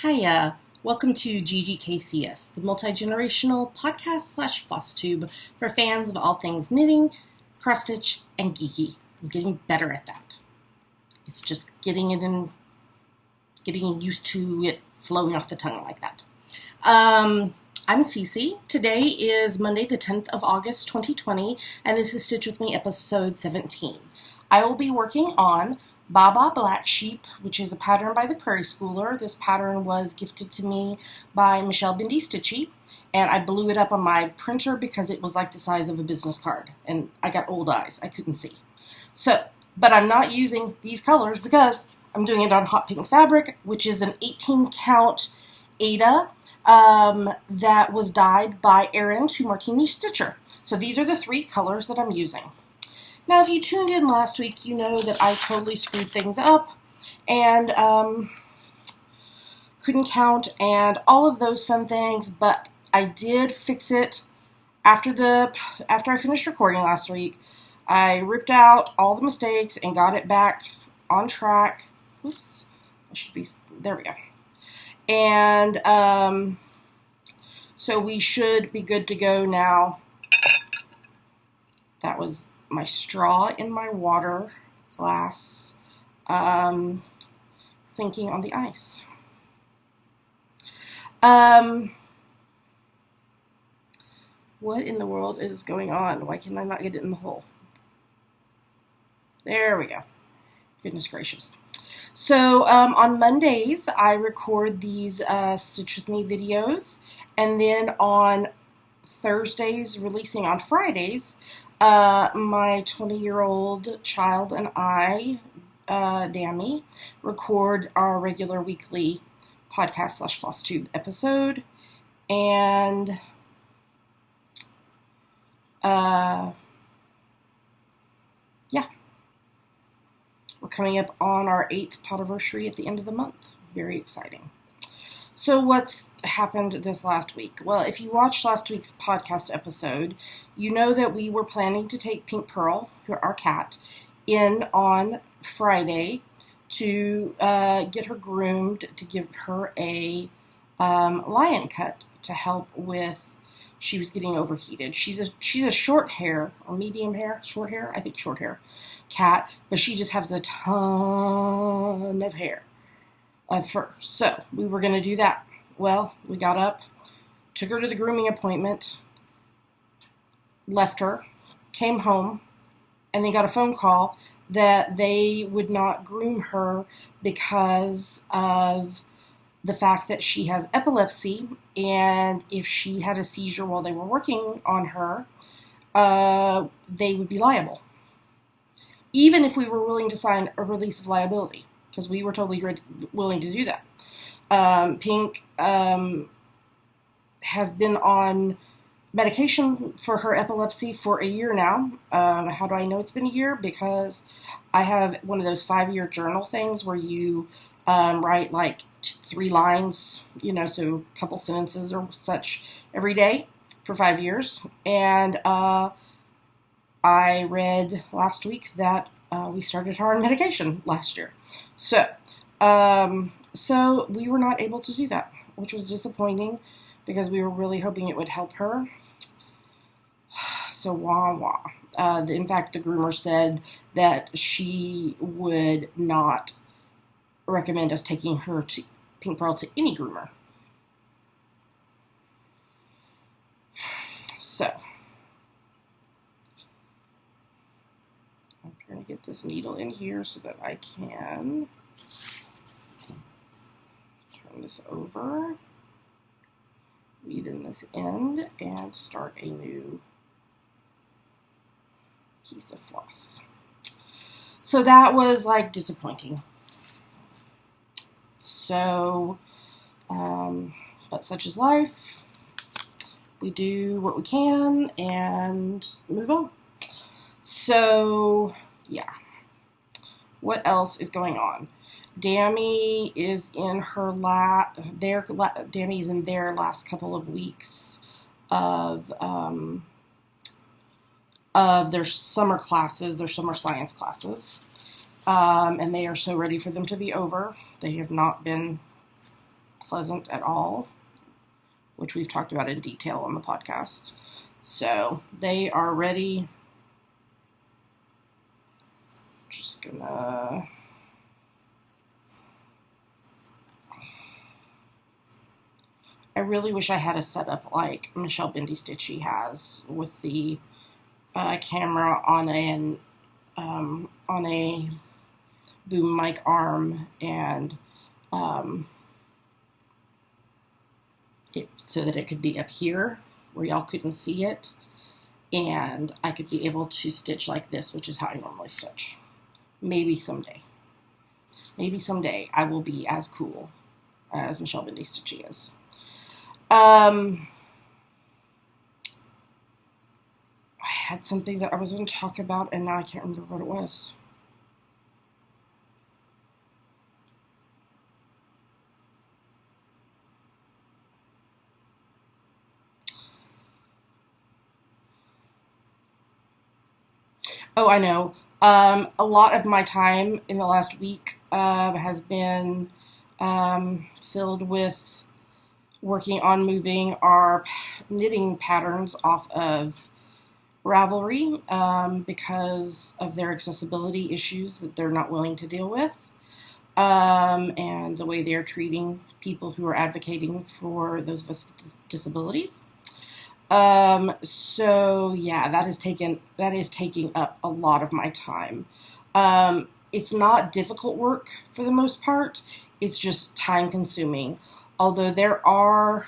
Hiya, welcome to GGKCS, the multi-generational podcast / FlossTube for fans of all things knitting, cross-stitch, and geeky. I'm getting better at that. It's just getting used to it flowing off the tongue like that. I'm Cece. Today is Monday, the 10th of August, 2020, and this is Stitch With Me, episode 17. I will be working on Baba Black Sheep, which is a pattern by the Prairie Schooler. This pattern was gifted to me by Michelle Bindi Stitchy, and I blew it up on my printer because it was like the size of a business card, and I got old eyes. I couldn't see. But I'm not using these colors because I'm doing it on hot pink fabric, which is an 18 count Ada that was dyed by Erin to Martini Stitcher. So these are the three colors that I'm using. Now, if you tuned in last week, you know that I totally screwed things up and couldn't count and all of those fun things, but I did fix it after I finished recording last week. I ripped out all the mistakes and got it back on track. Oops, there we go. And so we should be good to go now. That was my straw in my water glass, thinking on the ice. What in the world is going on? Why can I not get it in the hole? There we go. Goodness gracious. So on Mondays, I record these Stitch With Me videos, and then on Thursdays, releasing on Fridays, my 20-year-old child and I, Dammy, record our regular weekly podcast / FlossTube episode. And yeah, we're coming up on our 8th podiversary at the end of the month. Very exciting. So what's happened this last week? Well, if you watched last week's podcast episode, you know that we were planning to take Pink Pearl, our cat, in on Friday to get her groomed, to give her a lion cut to help with, she was getting overheated. She's a short hair, or medium hair, short hair, I think short hair cat, but she just has a ton of hair. Of fur. So we were going to do that. Well, we got up, took her to the grooming appointment, left her, came home, and then got a phone call that they would not groom her because of the fact that she has epilepsy, and if she had a seizure while they were working on her, they would be liable. Even if we were willing to sign a release of liability. Because we were totally willing to do that. Pink has been on medication for her epilepsy for a year now. How do I know it's been a year? Because I have one of those 5-year journal things where you write like 3 lines, so a couple sentences or such every day for 5 years. And I read last week that we started her on medication last year. So we were not able to do that, which was disappointing because we were really hoping it would help her. So wah wah. In fact, the groomer said that she would not recommend us taking her to Pink Pearl to any groomer. So I'm trying to get this needle in here so that I can turn this over, weave in this end, and start a new piece of floss. So that was like disappointing. So, but such is life. We do what we can and move on. So, yeah. What else is going on? Dammy is in their last couple of weeks of their summer classes, their summer science classes. And they are so ready for them to be over. They have not been pleasant at all, which we've talked about in detail on the podcast. So they are ready. Just gonna... I really wish I had a setup like Michelle Bendy Stitchy has, with the camera on a boom mic arm, and so that it could be up here where y'all couldn't see it, and I could be able to stitch like this, which is how I normally stitch. Maybe someday I will be as cool as Michelle Bendy Stitchy is. I had something that I was going to talk about, and now I can't remember what it was. Oh, I know. A lot of my time in the last week has been filled with working on moving our knitting patterns off of Ravelry because of their accessibility issues that they're not willing to deal with, and the way they're treating people who are advocating for those with disabilities. So yeah, that is taking up a lot of my time. It's not difficult work for the most part. It's just time consuming. Although there are,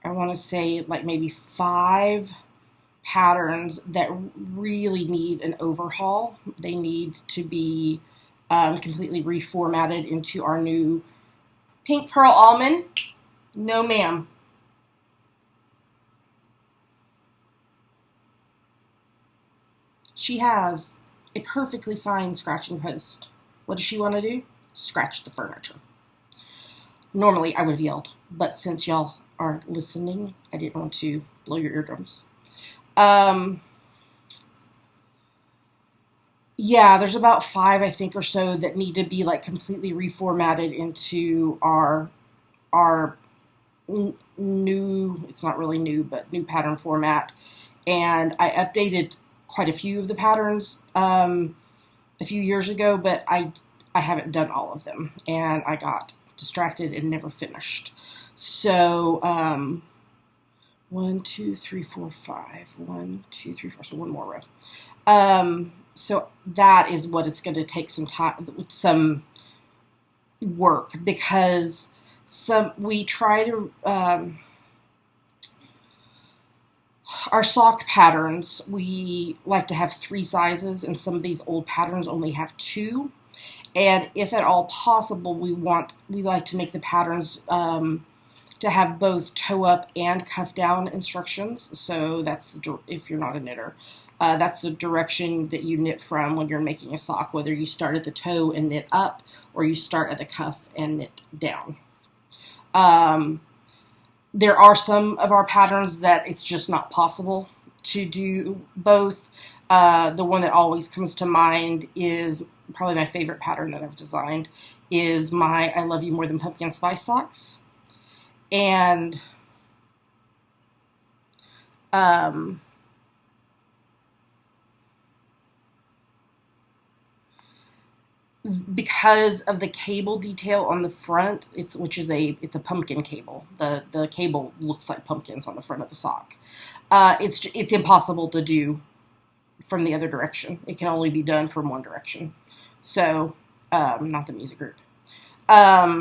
I want to say, like maybe 5 patterns that really need an overhaul. They need to be completely reformatted into our new Pink Pearl Almond. No, ma'am. She has a perfectly fine scratching post. What does she want to do? Scratch the furniture. Normally, I would have yelled, but since y'all are listening, I didn't want to blow your eardrums. Yeah, there's about 5, I think, or so that need to be like completely reformatted into our new, it's not really new, but new pattern format. And I updated quite a few of the patterns a few years ago, but I haven't done all of them, and I got distracted and never finished. So 1, 2, 3, 4, 5. 1, 2, 3, 4. So one more row. So that is what it's going to take some time, some work, because we try to our sock patterns, we like to have 3 sizes, and some of these old patterns only have 2. And if at all possible, we like to make the patterns to have both toe up and cuff down instructions. So that's, if you're not a knitter, that's the direction that you knit from when you're making a sock, whether you start at the toe and knit up, or you start at the cuff and knit down. There are some of our patterns that it's just not possible to do both. The one that always comes to mind is probably my favorite pattern that I've designed, is my I Love You More Than Pumpkin Spice socks. And because of the cable detail on the front, it's a pumpkin cable. The cable looks like pumpkins on the front of the sock. It's impossible to do from the other direction. It can only be done from one direction. So, not the music group. Yeah.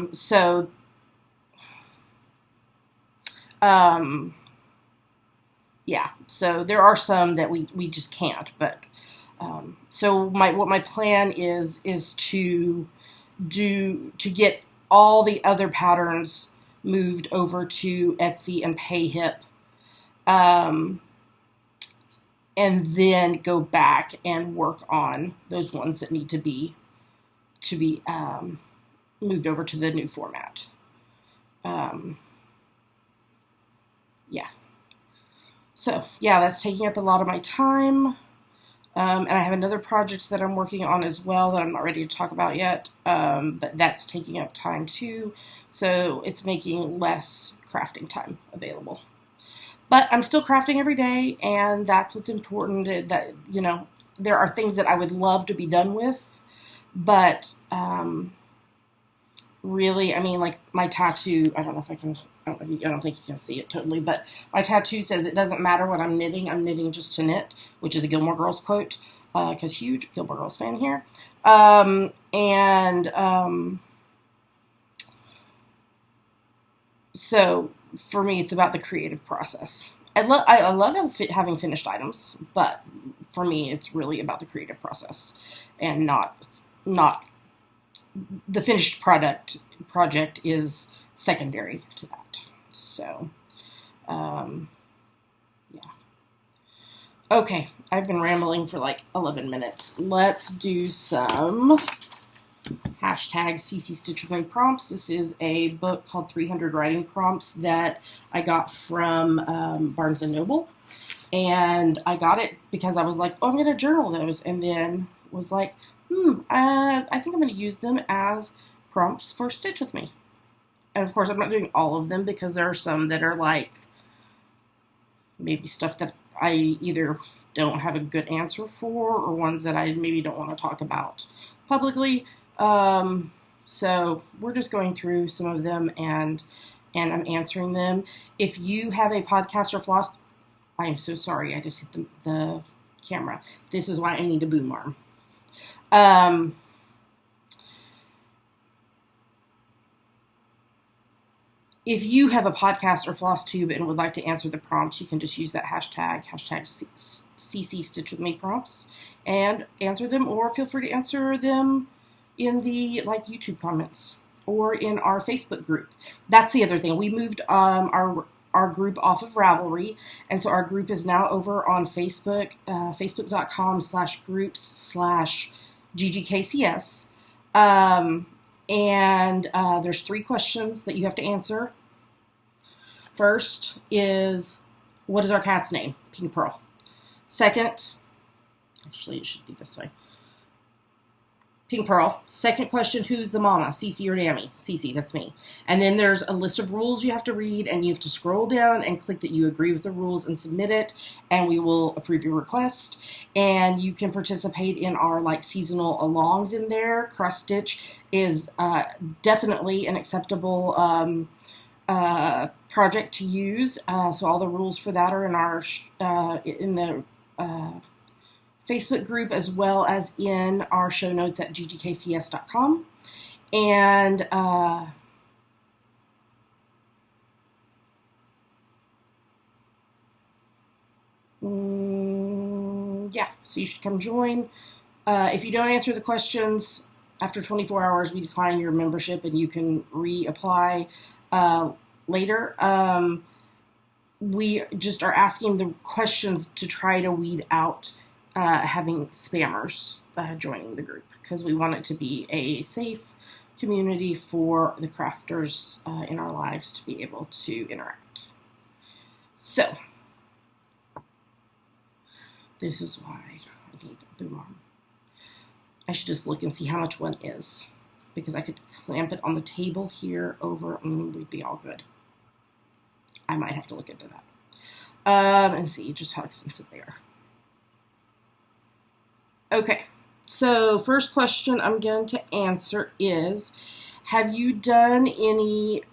So there are some that we just can't. But so what my plan is to get all the other patterns moved over to Etsy and PayHip. And then go back and work on those ones that need to be moved over to the new format. Yeah. So, yeah, that's taking up a lot of my time. And I have another project that I'm working on as well that I'm not ready to talk about yet, but that's taking up time too. So it's making less crafting time available. But I'm still crafting every day, and that's what's important. That, there are things that I would love to be done with, but really, I mean, like my tattoo, I don't know if I can, I don't think you can see it totally, but my tattoo says it doesn't matter what I'm knitting just to knit, which is a Gilmore Girls quote, because huge Gilmore Girls fan here. So for me, it's about the creative process. I love having finished items, but for me, it's really about the creative process, and not the finished project is secondary to that. So, yeah. Okay, I've been rambling for like 11 minutes. Let's do some hashtag CC Stitch With Me prompts. This is a book called 300 Writing Prompts that I got from Barnes & Noble. And I got it because I was like, oh, I'm going to journal those. And then was like, I think I'm going to use them as prompts for Stitch With Me. And of course, I'm not doing all of them because there are some that are like maybe stuff that I either don't have a good answer for, or ones that I maybe don't want to talk about publicly. So we're just going through some of them, and I'm answering them. If you have a podcast or floss, I am so sorry. I just hit the camera. This is why I need a boom arm. If you have a podcast or FlossTube and would like to answer the prompts, you can just use that hashtag CC Stitch With Me prompts, and answer them, or feel free to answer them in the YouTube comments or in our Facebook group. That's the other thing. We moved our group off of Ravelry, and so our group is now over on Facebook, facebook.com/groups/GGKCS. And there's 3 questions that you have to answer. First is, what is our cat's name? Pink Pearl. Second, actually it should be this way. Pink Pearl. Second question, who's the mama? Cece or Dammy? Cece, that's me. And then there's a list of rules you have to read, and you have to scroll down and click that you agree with the rules and submit it, and we will approve your request. And you can participate in our seasonal alongs in there. Cross stitch is definitely an acceptable project to use. So all the rules for that are in our in the Facebook group, as well as in our show notes at ggkcs.com. And yeah, so you should come join. If you don't answer the questions after 24 hours, we decline your membership, and you can reapply later. We just are asking the questions to try to weed out having spammers joining the group, because we want it to be a safe community for the crafters in our lives to be able to interact. So, this is why I need a boom arm. I should just look and see how much one is, because I could clamp it on the table here over, and we'd be all good. I might have to look into that. And see just how expensive they are. Okay, so first question I'm going to answer is, have you done any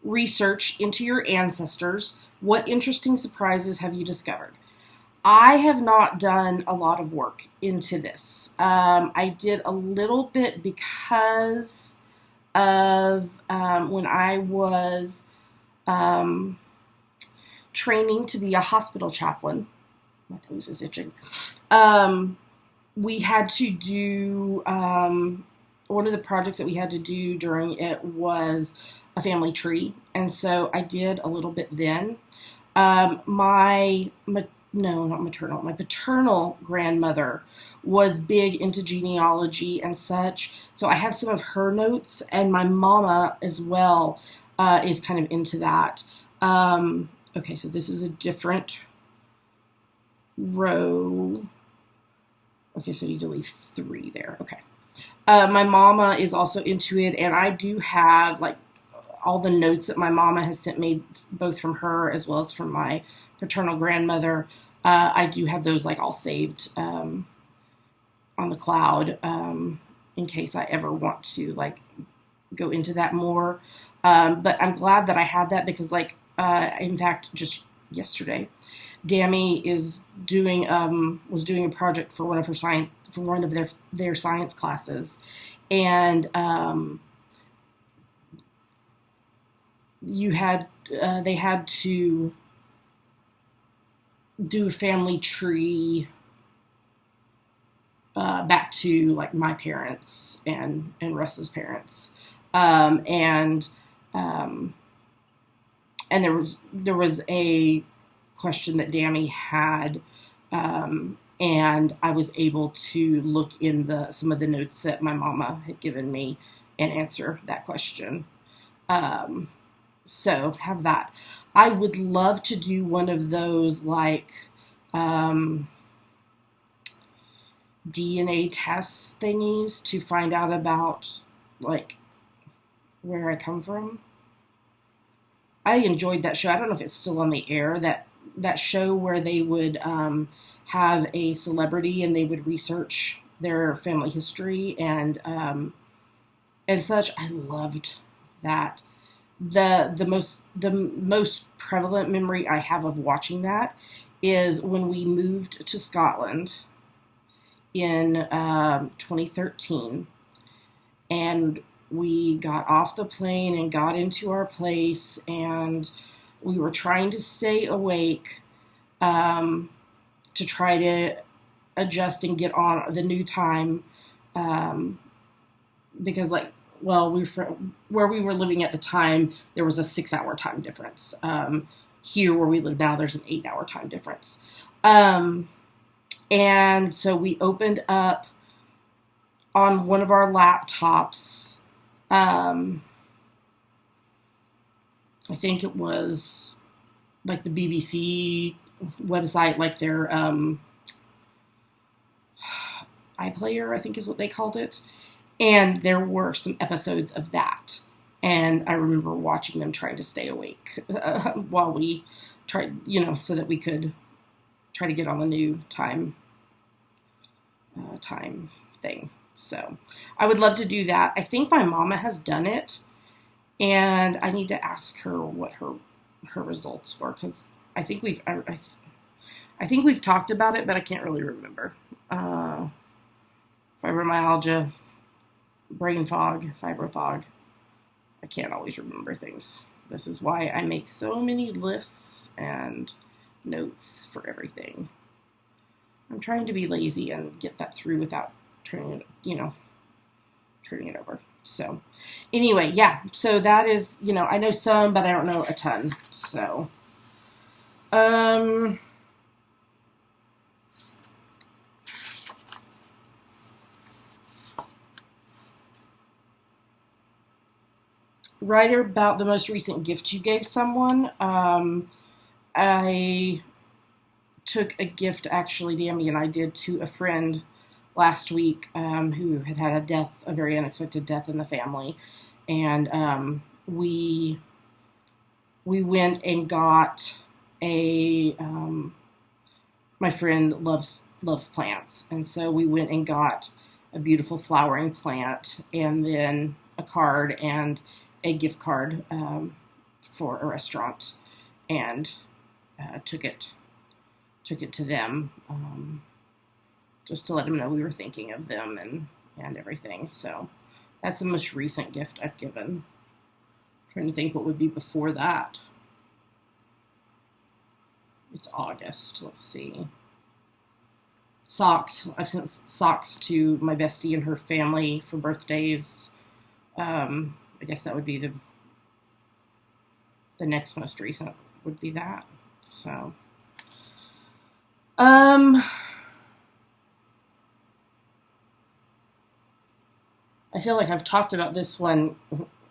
research into your ancestors? What interesting surprises have you discovered? I have not done a lot of work into this. I did a little bit because of when I was training to be a hospital chaplain. My nose is itching. We had to do, one of the projects that we had to do during it was a family tree. And so I did a little bit then. My paternal grandmother was big into genealogy and such. So I have some of her notes, and my mama as well is kind of into that. Okay, so this is a different row. Okay, so you delete 3 there. Okay. My mama is also into it, and I do have like all the notes that my mama has sent me, both from her as well as from my paternal grandmother. I do have those like all saved on the cloud in case I ever want to like go into that more. But I'm glad that I had that because like in fact just yesterday, Dammy is doing was doing a project for one of their science classes, and they had to do a family tree back to like my parents and Russ's parents, and there was a question that Dammy had, and I was able to look in some of the notes that my mama had given me and answer that question. So have that. I would love to do one of those like DNA test thingies to find out about like where I come from. I enjoyed that show. I don't know if it's still on the air. That show where they would have a celebrity and they would research their family history and such. I loved that. The most prevalent memory I have of watching that is when we moved to Scotland in 2013, and we got off the plane and got into our place, and we were trying to stay awake to try to adjust and get on the new time because like, well, where we were living at the time, there was a 6-hour time difference. Here where we live now, there's an 8-hour time difference. And so we opened up on one of our laptops. I think it was like the BBC website, like their iPlayer, I think is what they called it. And there were some episodes of that. And I remember watching them trying to stay awake while we tried, so that we could try to get on the new time thing. So I would love to do that. I think my mama has done it, and I need to ask her what her results were, because I think we've talked about it, but I can't really remember. Fibromyalgia, brain fog, fibro fog. I can't always remember things. This is why I make so many lists and notes for everything. I'm trying to be lazy and get that through without turning it over. So anyway, yeah, so that is, I know some, but I don't know a ton. So, write about the most recent gift you gave someone. I took a gift, actually, Dammy and I did, to a friend last week who had had a very unexpected death in the family. And we went and got my friend loves plants. And so we went and got a beautiful flowering plant and then a card and a gift card for a restaurant, and took it to them just to let them know we were thinking of them and everything. So that's the most recent gift I've given. I'm trying to think what would be before that. It's August. Let's see. Socks. I've sent socks to my bestie and her family for birthdays. I guess that would be the next most recent would be that. So, I feel like I've talked about this one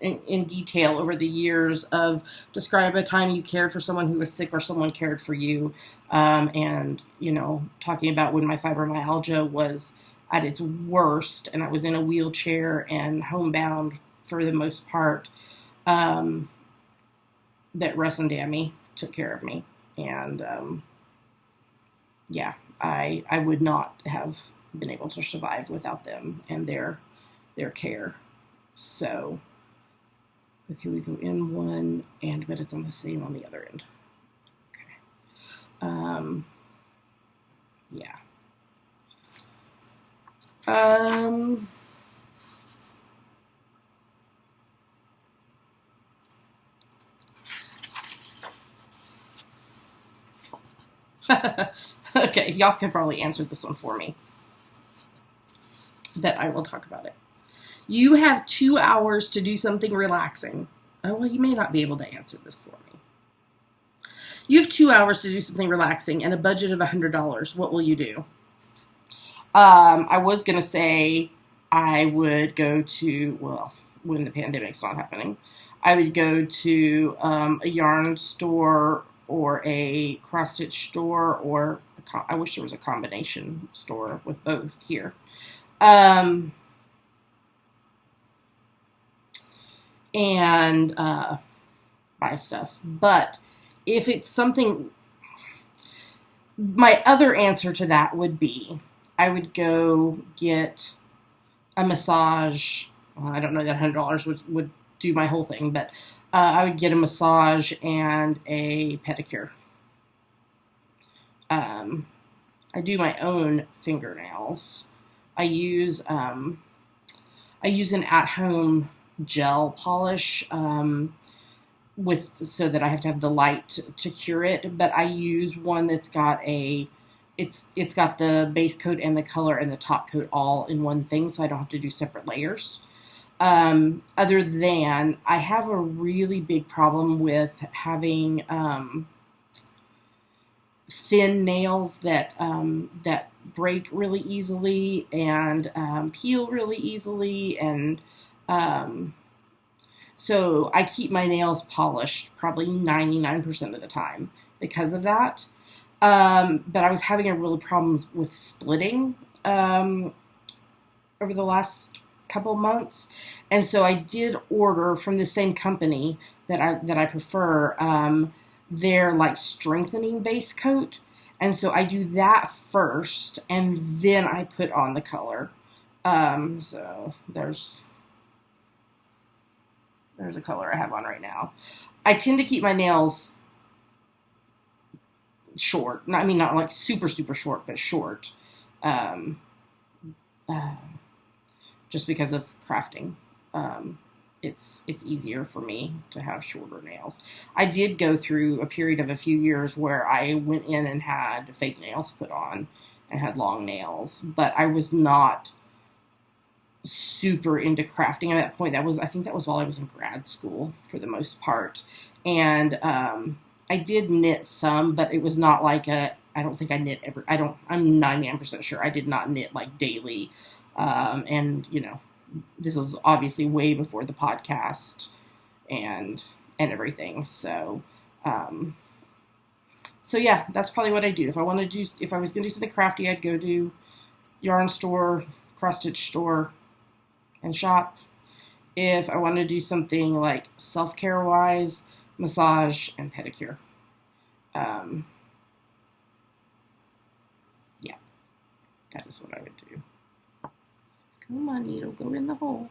in detail over the years of describe a time you cared for someone who was sick or someone cared for you. And, talking about when my fibromyalgia was at its worst and I was in a wheelchair and homebound for the most part, that Russ and Dammy took care of me. And, I would not have been able to survive without them and their care. So, okay, we go in one end, but it's on the same on the other end. Okay. Yeah. Okay, y'all can probably answer this one for me, but I will talk about it. You have 2 hours to do something relaxing. Oh, well, you may not be able to answer this for me. You have 2 hours to do something relaxing and a budget of $100. What will you do? I was going to say I would go to, well, when the pandemic's not happening, I would go to a yarn store or a cross-stitch store, or I wish there was a combination store with both here. And buy stuff. But if it's something, my other answer to that would be I would go get a massage. Well, I don't know that $100 would do my whole thing, but I would get a massage and a pedicure. I do my own fingernails. I use an at-home gel polish so that I have to have the light to cure it. But I use one that's got it's got the base coat and the color and the top coat all in one thing, so I don't have to do separate layers. Other than I have a really big problem with having thin nails that break really easily and peel really easy, and so I keep my nails polished probably 99% of the time because of that. But I was having a real problems with splitting over the last couple months, and so I did order from the same company that I prefer their like strengthening base coat, and so I do that first, and then I put on the color. So there's a color I have on right now. I tend to keep my nails short. I mean, not like super, super short, but short. Just because of crafting. It's easier for me to have shorter nails. I did go through a period of a few years where I went in and had fake nails put on and had long nails, but I was not super into crafting at that point. I think that was while I was in grad school for the most part. And I did knit some, but it was not like I don't think I knit I'm 99% sure I did not knit like daily. And this was obviously way before the podcast and everything. So yeah, that's probably what I do. If I was going to do something crafty, I'd go to yarn store, cross stitch store, and shop. If I want to do something like self-care wise, massage and pedicure. Yeah, that is what I would do. Come on, needle, go in the hole.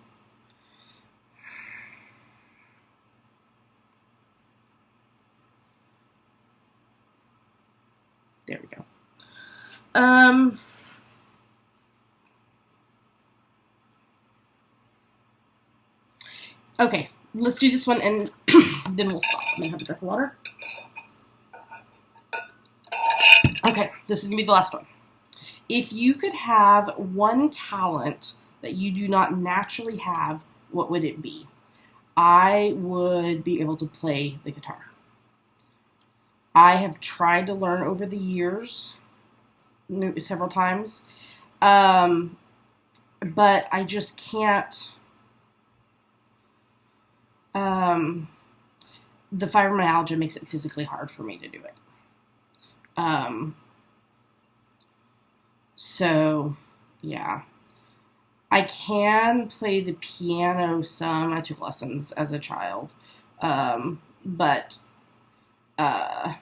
There we go. Okay, let's do this one and then we'll stop. I'm gonna have a drink of water. Okay, this is gonna be the last one. If you could have one talent that you do not naturally have, what would it be? I would be able to play the guitar. I have tried to learn over the years, several times, but I just can't. The fibromyalgia makes it physically hard for me to do it. So, yeah. I can play the piano some. I took lessons as a child. But I'm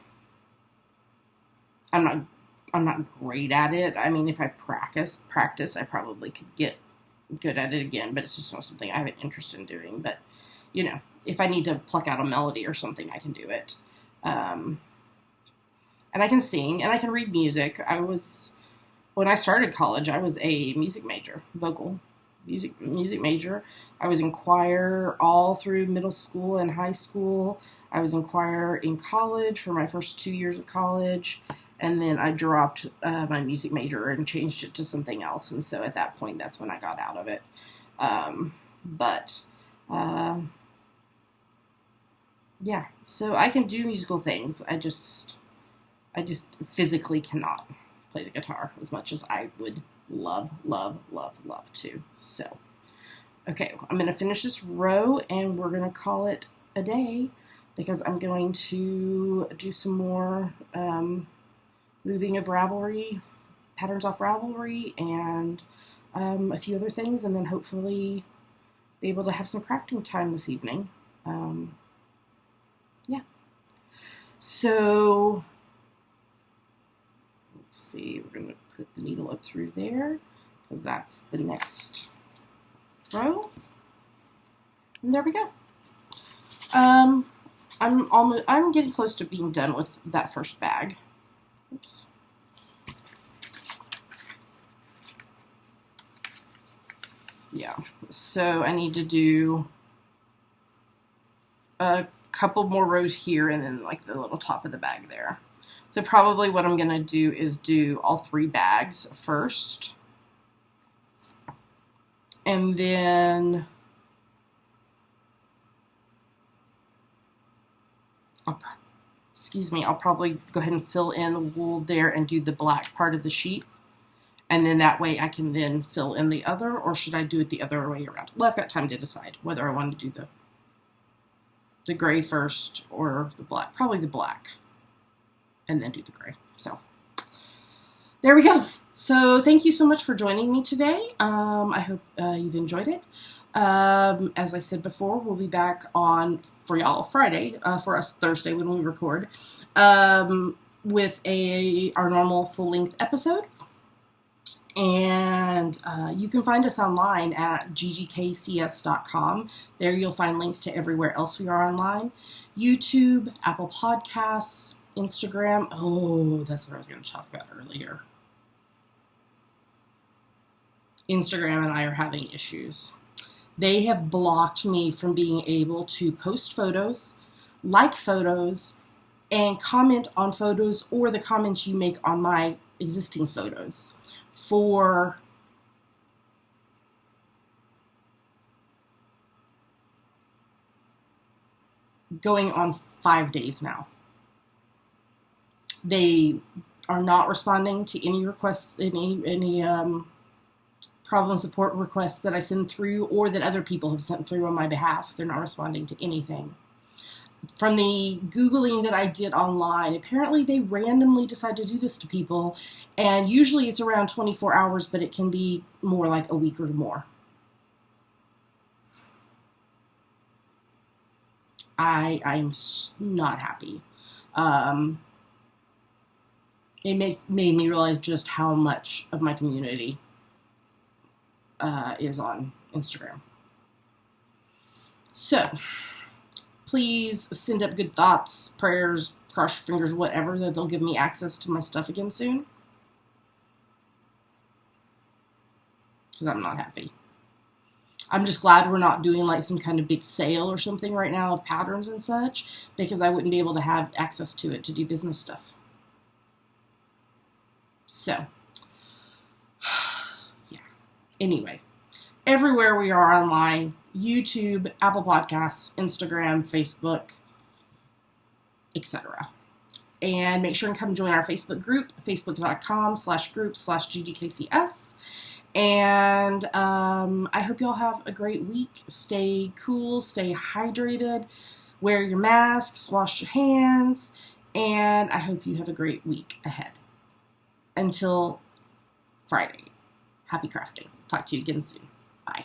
not great at it. I mean, if I practice, I probably could get good at it again, but it's just not something I have an interest in doing. But, you know, if I need to pluck out a melody or something, I can do it. And I can sing, and I can read music. When I started college, I was a music major, music major. I was in choir all through middle school and high school. I was in choir in college for my first 2 years of college, and then I dropped my music major and changed it to something else. And so at that point, that's when I got out of it. Yeah, so I can do musical things. I just physically cannot play the guitar as much as I would love to. So, okay, I'm going to finish this row and we're going to call it a day because I'm going to do some more moving of Ravelry, patterns off Ravelry, and a few other things, and then hopefully be able to have some crafting time this evening. Yeah. So, let's see, we're going to put the needle up through there because that's the next row. And there we go. I'm getting close to being done with that first bag. Oops. Yeah, so I need to do a couple more rows here and then like the little top of the bag there. So probably what I'm going to do is do all 3 bags first. And then I'll probably go ahead and fill in the wool there and do the black part of the sheet. And then that way I can then fill in the other, or should I do it the other way around? Well, I've got time to decide whether I want to do the gray first or the black. Probably the black. And then do the gray. So there we go. So thank you so much for joining me today. I hope you've enjoyed it. As I said before, we'll be back on, for y'all, Friday, for us Thursday when we record, with our normal full-length episode. And you can find us online at GGKCS.com. There you'll find links to everywhere else we are online. YouTube, Apple Podcasts, Instagram. Oh, that's what I was going to talk about earlier. Instagram and I are having issues. They have blocked me from being able to post photos, like photos, and comment on photos or the comments you make on my existing photos for going on 5 days now. They are not responding to any requests, any problem support requests that I send through or that other people have sent through on my behalf. They're not responding to anything. From the Googling that I did online, apparently they randomly decide to do this to people, and usually it's around 24 hours, but it can be more like a week or more. I'm not happy. It made me realize just how much of my community is on Instagram. So, please send up good thoughts, prayers, cross your fingers, whatever, that they'll give me access to my stuff again soon. Because I'm not happy. I'm just glad we're not doing like some kind of big sale or something right now of patterns and such, because I wouldn't be able to have access to it to do business stuff. So, yeah. Anyway, everywhere we are online, YouTube, Apple Podcasts, Instagram, Facebook, etc. And make sure and come join our Facebook group, facebook.com/group/GGKCS. And I hope y'all have a great week. Stay cool, stay hydrated, wear your masks, wash your hands, and I hope you have a great week ahead. Until Friday, happy crafting. Talk to you again soon. Bye.